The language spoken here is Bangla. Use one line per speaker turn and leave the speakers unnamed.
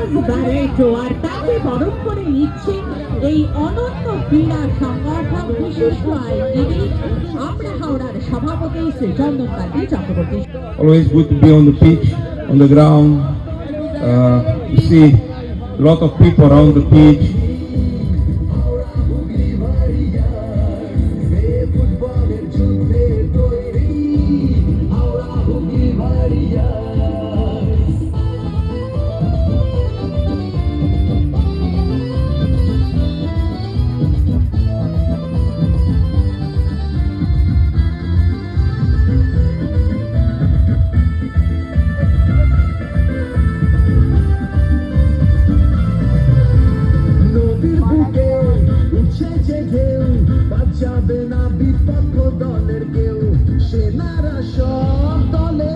চার্লস ব্যারেটো, আর তাকে বরণ করে নিচ্ছে এই অনন্য ক্রীড়া সংগঠক বিশিষ্ট আইনজীবী আমরা হাওড়ার সভাপতি শ্রী চন্দন কান্তি Chakraborty.
Always good to be on the pitch, on the ground. You see a lot of people around the pitch.
যাবে না বিপক্ষ দলের কেউ, সেনারা সব দলে